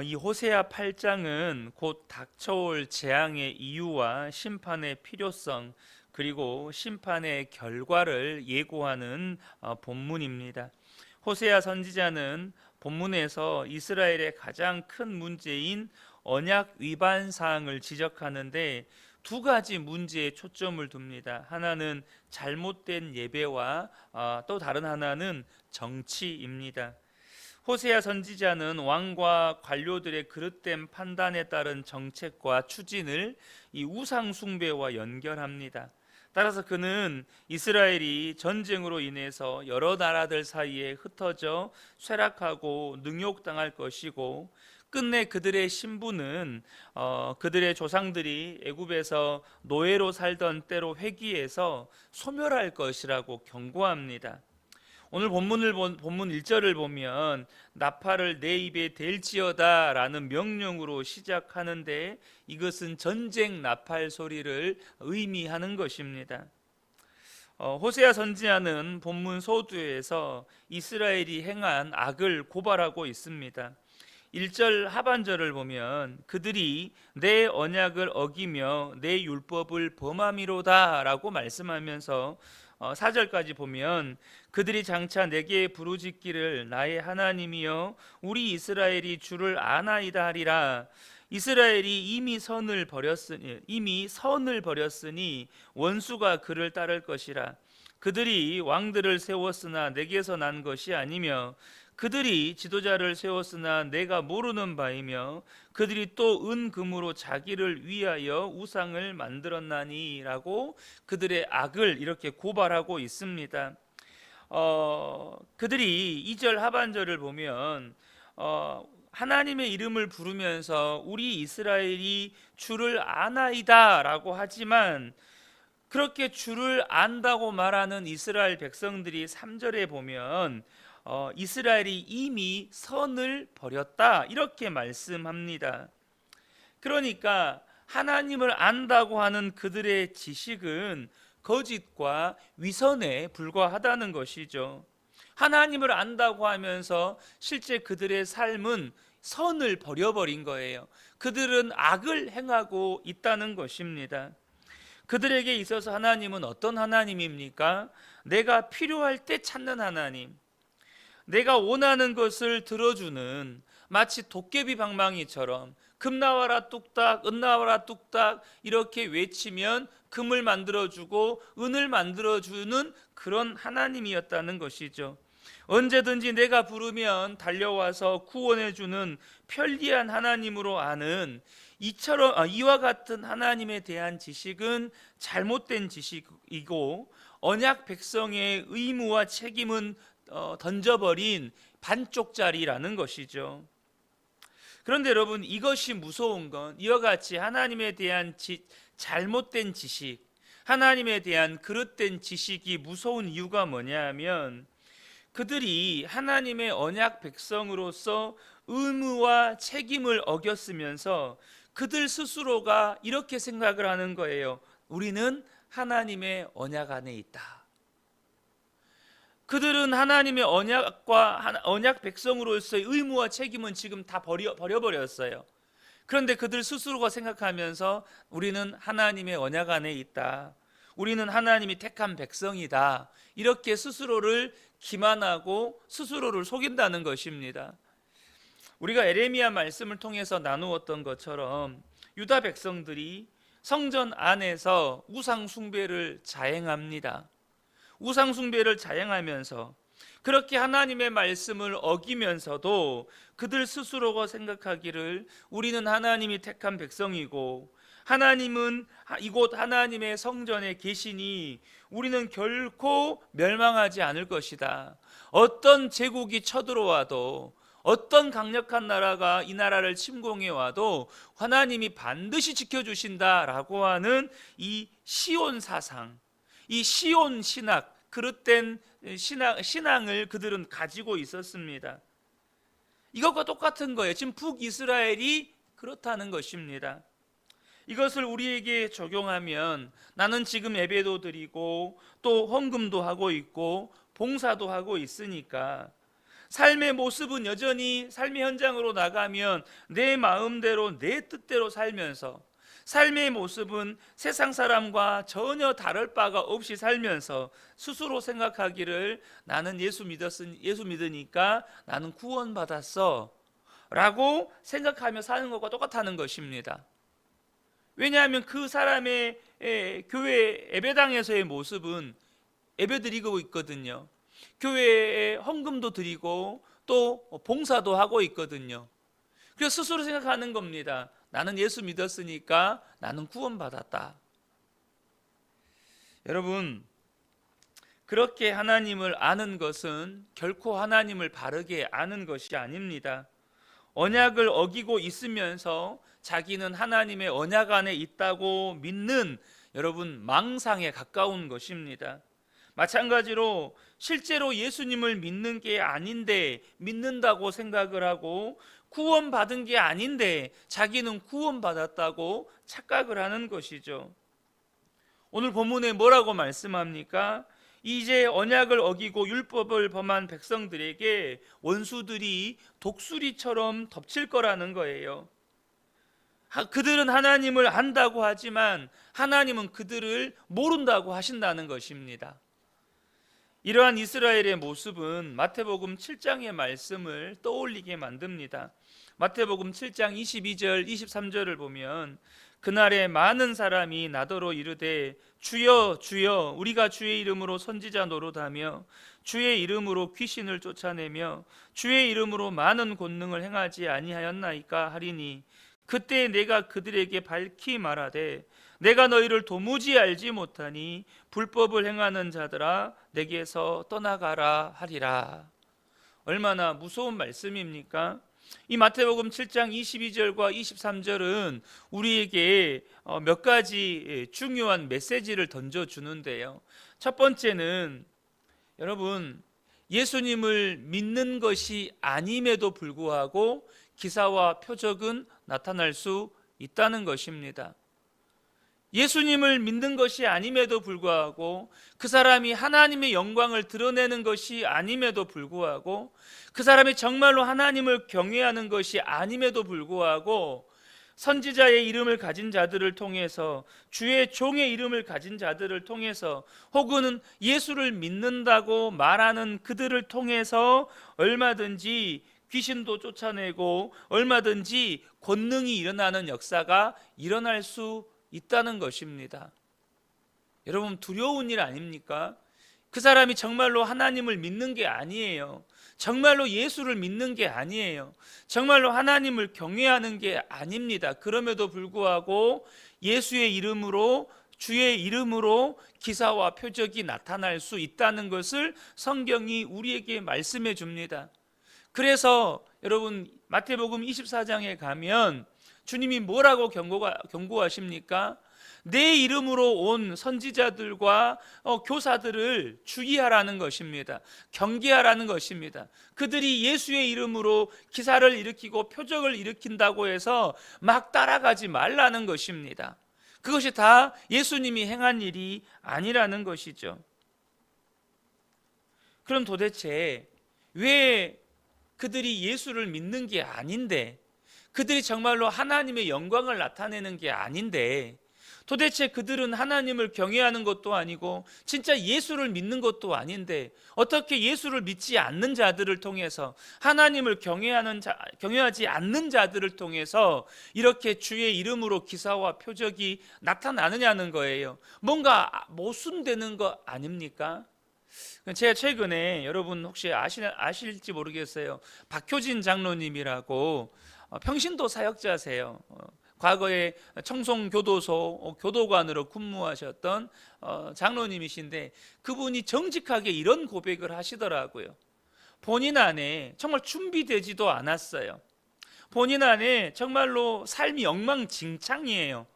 이 호세아 8장은 곧 닥쳐올 재앙의 이유와 심판의 필요성, 그리고 심판의 결과를 예고하는 본문입니다. 호세아 선지자는 본문에서 이스라엘의 가장 큰 문제인 언약 위반 사항을 지적하는데 두 가지 문제에 초점을 둡니다. 하나는 잘못된 예배와 또 다른 하나는 정치입니다. 호세아 선지자는 왕과 관료들의 그릇된 판단에 따른 정책과 추진을 이 우상 숭배와 연결합니다. 따라서 그는 이스라엘이 전쟁으로 인해서 여러 나라들 사이에 흩어져 쇠락하고 능욕당할 것이고, 끝내 그들의 신부는 그들의 조상들이 애굽에서 노예로 살던 때로 회귀해서 소멸할 것이라고 경고합니다. 오늘 본문 1절을 보면 나팔을 내 입에 댈지어다 라는 명령으로 시작하는데, 이것은 전쟁 나팔 소리를 의미하는 것입니다. 호세아 선지자는 본문 소두에서 이스라엘이 행한 악을 고발하고 있습니다. 1절 하반절을 보면 그들이 내 언약을 어기며 내 율법을 범함이로다 라고 말씀하면서 4절까지 보면 그들이 장차 내게 부르짖기를 나의 하나님이여 우리 이스라엘이 주를 아나이다 하리라. 이스라엘이 이미 선을 버렸으니 원수가 그를 따를 것이라. 그들이 왕들을 세웠으나 내게서 난 것이 아니며 그들이 지도자를 세웠으나 내가 모르는 바이며 그들이 또 은금으로 자기를 위하여 우상을 만들었나니 라고 그들의 악을 이렇게 고발하고 있습니다. 그들이 2절 하반절을 보면 하나님의 이름을 부르면서 우리 이스라엘이 주를 아나이다 라고 하지만, 그렇게 주를 안다고 말하는 이스라엘 백성들이 3절에 보면 이스라엘이 이미 선을 버렸다 이렇게 말씀합니다. 그러니까 하나님을 안다고 하는 그들의 지식은 거짓과 위선에 불과하다는 것이죠. 하나님을 안다고 하면서 실제 그들의 삶은 선을 버려버린 거예요. 그들은 악을 행하고 있다는 것입니다. 그들에게 있어서 하나님은 어떤 하나님입니까? 내가 필요할 때 찾는 하나님, 내가 원하는 것을 들어주는, 마치 도깨비 방망이처럼 금 나와라 뚝딱 은 나와라 뚝딱 이렇게 외치면 금을 만들어주고 은을 만들어주는 그런 하나님이었다는 것이죠. 언제든지 내가 부르면 달려와서 구원해주는 편리한 하나님으로 아는 이와 같은 하나님에 대한 지식은 잘못된 지식이고, 언약 백성의 의무와 책임은 던져버린 반쪽짜리라는 것이죠. 그런데 여러분, 이것이 무서운 건 이와 같이 하나님에 대한 잘못된 지식, 하나님에 대한 그릇된 지식이 무서운 이유가 뭐냐 하면, 그들이 하나님의 언약 백성으로서 의무와 책임을 어겼으면서 그들 스스로가 이렇게 생각을 하는 거예요. 우리는 하나님의 언약 안에 있다. 그들은 하나님의 언약 백성으로서의 의무와 책임은 지금 다 버려버렸어요. 그런데 그들 스스로가 생각하면서 우리는 하나님의 언약 안에 있다, 우리는 하나님이 택한 백성이다, 이렇게 스스로를 기만하고 스스로를 속인다는 것입니다. 우리가 에레미야 말씀을 통해서 나누었던 것처럼 유다 백성들이 성전 안에서 우상 숭배를 자행합니다. 우상 숭배를 자행하면서 그렇게 하나님의 말씀을 어기면서도 그들 스스로가 생각하기를 우리는 하나님이 택한 백성이고 하나님은 이곳 하나님의 성전에 계시니 우리는 결코 멸망하지 않을 것이다. 어떤 제국이 쳐들어와도, 어떤 강력한 나라가 이 나라를 침공해 와도 하나님이 반드시 지켜주신다라고 하는 이 시온 사상, 이 시온 신학, 그릇된 신앙을 그들은 가지고 있었습니다. 이것과 똑같은 거예요. 지금 북이스라엘이 그렇다는 것입니다. 이것을 우리에게 적용하면 나는 지금 예배도 드리고 또 헌금도 하고 있고 봉사도 하고 있으니까 삶의 모습은 여전히 삶의 현장으로 나가면 내 마음대로 내 뜻대로 살면서, 삶의 모습은 세상 사람과 전혀 다를 바가 없이 살면서 스스로 생각하기를 나는 예수 믿으니까 나는 구원받았어 라고 생각하며 사는 것과 똑같다는 것입니다. 왜냐하면 그 사람의 교회 예배당에서의 모습은 예배드리고 있거든요. 교회에 헌금도 드리고 또 봉사도 하고 있거든요. 그래서 스스로 생각하는 겁니다. 나는 예수 믿었으니까 나는 구원받았다. 여러분, 그렇게 하나님을 아는 것은 결코 하나님을 바르게 아는 것이 아닙니다. 언약을 어기고 있으면서 자기는 하나님의 언약 안에 있다고 믿는, 여러분, 망상에 가까운 것입니다. 마찬가지로 실제로 예수님을 믿는 게 아닌데 믿는다고 생각을 하고, 구원받은 게 아닌데 자기는 구원받았다고 착각을 하는 것이죠. 오늘 본문에 뭐라고 말씀합니까? 이제 언약을 어기고 율법을 범한 백성들에게 원수들이 독수리처럼 덮칠 거라는 거예요. 그들은 하나님을 안다고 하지만 하나님은 그들을 모른다고 하신다는 것입니다. 이러한 이스라엘의 모습은 마태복음 7장의 말씀을 떠올리게 만듭니다. 마태복음 7장 22절 23절을 보면 그날에 많은 사람이 나더러 이르되 주여 주여 우리가 주의 이름으로 선지자 노릇하며 주의 이름으로 귀신을 쫓아내며 주의 이름으로 많은 권능을 행하지 아니하였나이까 하리니 그때 내가 그들에게 밝히 말하되 내가 너희를 도무지 알지 못하니 불법을 행하는 자들아 내게서 떠나가라 하리라. 얼마나 무서운 말씀입니까? 이 마태복음 7장 22절과 23절은 우리에게 몇 가지 중요한 메시지를 던져주는데요. 첫 번째는 여러분, 예수님을 믿는 것이 아님에도 불구하고 기사와 표적은 나타날 수 있다는 것입니다. 예수님을 믿는 것이 아님에도 불구하고, 그 사람이 하나님의 영광을 드러내는 것이 아님에도 불구하고, 그 사람이 정말로 하나님을 경외하는 것이 아님에도 불구하고, 선지자의 이름을 가진 자들을 통해서, 주의 종의 이름을 가진 자들을 통해서, 혹은 예수를 믿는다고 말하는 그들을 통해서 얼마든지 귀신도 쫓아내고 얼마든지 권능이 일어나는 역사가 일어날 수 있다는 것입니다. 여러분, 두려운 일 아닙니까? 그 사람이 정말로 하나님을 믿는 게 아니에요. 정말로 예수를 믿는 게 아니에요. 정말로 하나님을 경외하는 게 아닙니다. 그럼에도 불구하고 예수의 이름으로, 주의 이름으로 기사와 표적이 나타날 수 있다는 것을 성경이 우리에게 말씀해 줍니다. 그래서 여러분, 마태복음 24장에 가면 주님이 뭐라고 경고하십니까? 내 이름으로 온 선지자들과 교사들을 주의하라는 것입니다. 경계하라는 것입니다. 그들이 예수의 이름으로 기사를 일으키고 표적을 일으킨다고 해서 막 따라가지 말라는 것입니다. 그것이 다 예수님이 행한 일이 아니라는 것이죠. 그럼 도대체 왜 그들이 예수를 믿는 게 아닌데, 그들이 정말로 하나님의 영광을 나타내는 게 아닌데, 도대체 그들은 하나님을 경외하는 것도 아니고 진짜 예수를 믿는 것도 아닌데 어떻게 예수를 믿지 않는 자들을 통해서, 하나님을 경외하지 않는 자들을 통해서 이렇게 주의 이름으로 기사와 표적이 나타나느냐는 거예요. 뭔가 모순되는 거 아닙니까? 제가 최근에, 여러분 혹시 아실지 모르겠어요. 박효진 장로님이라고 평신도 사역자세요. 과거에 청송교도소 교도관으로 근무하셨던 장로님이신데, 그분이 정직하게 이런 고백을 하시더라고요. 본인 안에 정말 준비되지도 않았어요. 본인 안에 정말로 삶이 엉망진창이에요.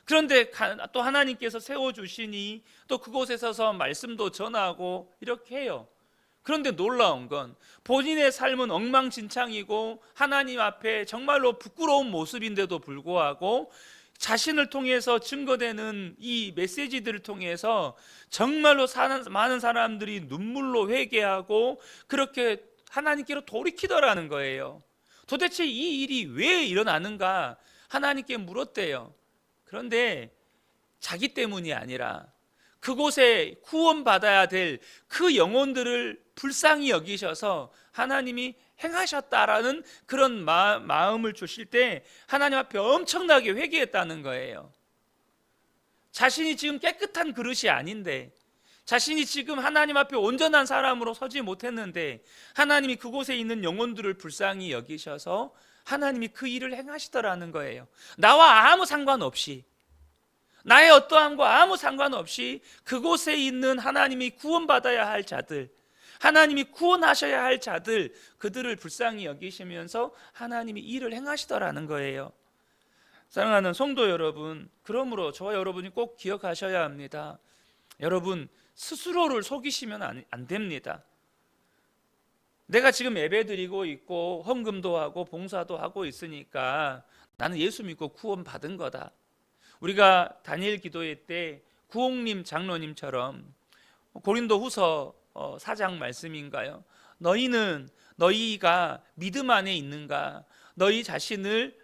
그런데 또 하나님께서 세워주시니 또 그곳에 서서 말씀도 전하고 이렇게 해요. 그런데 놀라운 건 본인의 삶은 엉망진창이고 하나님 앞에 정말로 부끄러운 모습인데도 불구하고 자신을 통해서 증거되는 이 메시지들을 통해서 정말로 많은 사람들이 눈물로 회개하고 그렇게 하나님께로 돌이키더라는 거예요. 도대체 이 일이 왜 일어나는가 하나님께 물었대요. 그런데 자기 때문이 아니라 그곳에 구원받아야 될 그 영혼들을 불쌍히 여기셔서 하나님이 행하셨다라는 그런 마음을 주실 때 하나님 앞에 엄청나게 회개했다는 거예요. 자신이 지금 깨끗한 그릇이 아닌데, 자신이 지금 하나님 앞에 온전한 사람으로 서지 못했는데 하나님이 그곳에 있는 영혼들을 불쌍히 여기셔서 하나님이 그 일을 행하시더라는 거예요. 나와 아무 상관없이, 나의 어떠함과 아무 상관없이 그곳에 있는 하나님이 구원받아야 할 자들, 하나님이 구원하셔야 할 자들, 그들을 불쌍히 여기시면서 하나님이 일을 행하시더라는 거예요. 사랑하는 성도 여러분, 그러므로 저와 여러분이 꼭 기억하셔야 합니다. 여러분, 스스로를 속이시면 안 됩니다. 내가 지금 예배드리고 있고 헌금도 하고 봉사도 하고 있으니까 나는 예수 믿고 구원 받은 거다. 우리가 다니엘 기도회 때 구홍님 장로님처럼 고린도 후서 4장 말씀인가요? 너희가 믿음 안에 있는가? 너희 자신을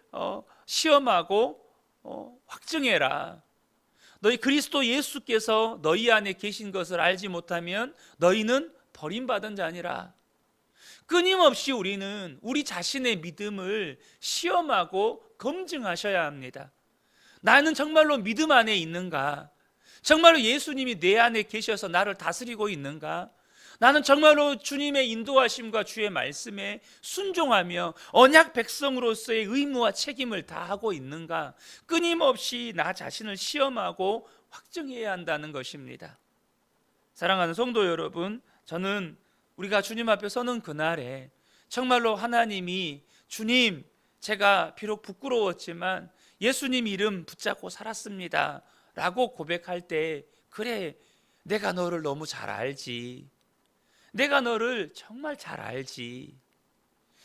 시험하고 확증해라. 너희 그리스도 예수께서 너희 안에 계신 것을 알지 못하면 너희는 버림받은 자니라. 끊임없이 우리는 우리 자신의 믿음을 시험하고 검증하셔야 합니다. 나는 정말로 믿음 안에 있는가? 정말로 예수님이 내 안에 계셔서 나를 다스리고 있는가? 나는 정말로 주님의 인도하심과 주의 말씀에 순종하며 언약 백성으로서의 의무와 책임을 다하고 있는가? 끊임없이 나 자신을 시험하고 확증해야 한다는 것입니다. 사랑하는 성도 여러분, 저는 우리가 주님 앞에 서는 그날에 정말로 하나님이 주님, 제가 비록 부끄러웠지만 예수님 이름 붙잡고 살았습니다 라고 고백할 때, 그래, 내가 너를 너무 잘 알지, 내가 너를 정말 잘 알지.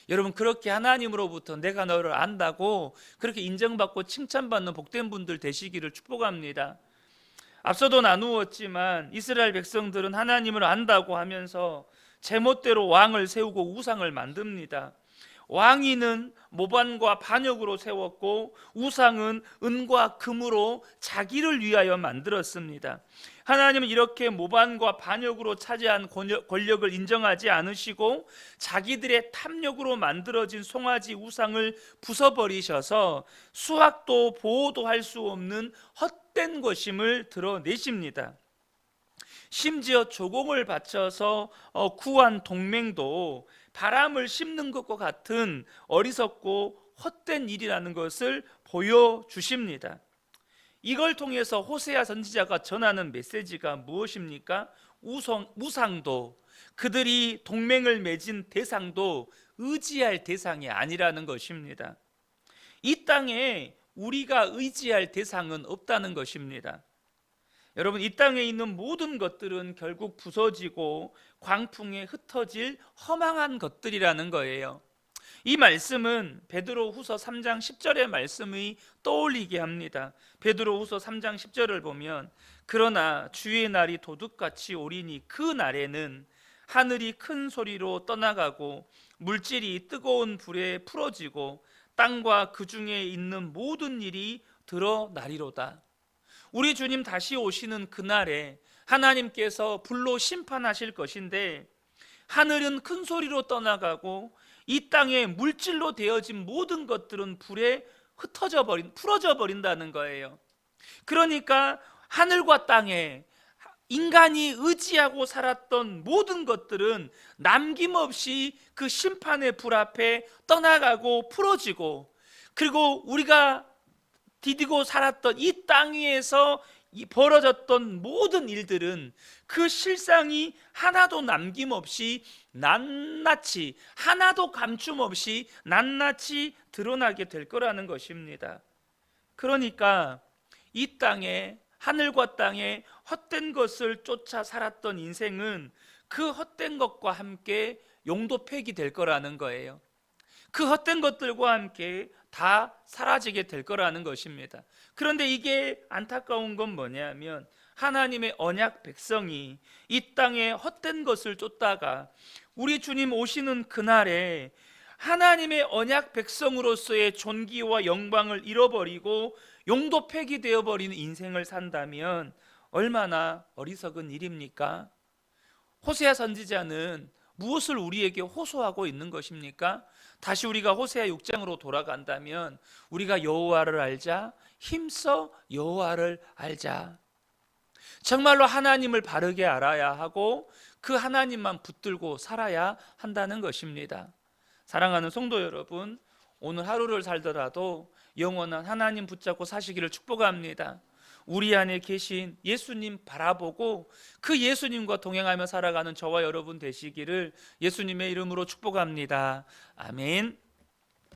여러분, 그렇게 하나님으로부터 내가 너를 안다고 그렇게 인정받고 칭찬받는 복된 분들 되시기를 축복합니다. 앞서도 나누었지만 이스라엘 백성들은 하나님을 안다고 하면서 제멋대로 왕을 세우고 우상을 만듭니다. 왕위는 모반과 반역으로 세웠고 우상은 은과 금으로 자기를 위하여 만들었습니다. 하나님은 이렇게 모반과 반역으로 차지한 권력을 인정하지 않으시고 자기들의 탐욕으로 만들어진 송아지 우상을 부숴버리셔서 수학도 보호도 할 수 없는 헛된 것임을 드러내십니다. 심지어 조공을 바쳐서 구한 동맹도 바람을 씹는 것과 같은 어리석고 헛된 일이라는 것을 보여주십니다. 이걸 통해서 호세아 선지자가 전하는 메시지가 무엇입니까? 우상도, 그들이 동맹을 맺은 대상도 의지할 대상이 아니라는 것입니다. 이 땅에 우리가 의지할 대상은 없다는 것입니다. 여러분, 이 땅에 있는 모든 것들은 결국 부서지고 광풍에 흩어질 허망한 것들이라는 거예요. 이 말씀은 베드로후서 3장 10절의 말씀이 떠올리게 합니다. 베드로후서 3장 10절을 보면, 그러나 주의 날이 도둑같이 오리니 그 날에는 하늘이 큰 소리로 떠나가고 물질이 뜨거운 불에 풀어지고 땅과 그 중에 있는 모든 일이 드러나리로다. 우리 주님 다시 오시는 그날에 하나님께서 불로 심판하실 것인데, 하늘은 큰 소리로 떠나가고 이 땅에 물질로 되어진 모든 것들은 불에 풀어져 버린다는 거예요. 그러니까 하늘과 땅에 인간이 의지하고 살았던 모든 것들은 남김없이 그 심판의 불 앞에 떠나가고 풀어지고, 그리고 우리가 디디고 살았던 이 땅 위에서 벌어졌던 모든 일들은 그 실상이 하나도 남김없이 낱낱이, 하나도 감춤 없이 낱낱이 드러나게 될 거라는 것입니다. 그러니까 이 땅에, 하늘과 땅에 헛된 것을 쫓아 살았던 인생은 그 헛된 것과 함께 용도 폐기될 거라는 거예요. 그 헛된 것들과 함께 다 사라지게 될 거라는 것입니다. 그런데 이게 안타까운 건 뭐냐면, 하나님의 언약 백성이 이 땅에 헛된 것을 쫓다가 우리 주님 오시는 그날에 하나님의 언약 백성으로서의 존귀와 영광을 잃어버리고 용도 폐기되어 버리는 인생을 산다면 얼마나 어리석은 일입니까? 호세아 선지자는 무엇을 우리에게 호소하고 있는 것입니까? 다시 우리가 호세아 6장으로 돌아간다면 우리가 여호와를 알자, 힘써 여호와를 알자. 정말로 하나님을 바르게 알아야 하고 그 하나님만 붙들고 살아야 한다는 것입니다. 사랑하는 성도 여러분, 오늘 하루를 살더라도 영원한 하나님 붙잡고 사시기를 축복합니다. 우리 안에 계신 예수님 바라보고 그 예수님과 동행하며 살아가는 저와 여러분 되시기를 예수님의 이름으로 축복합니다. 아멘.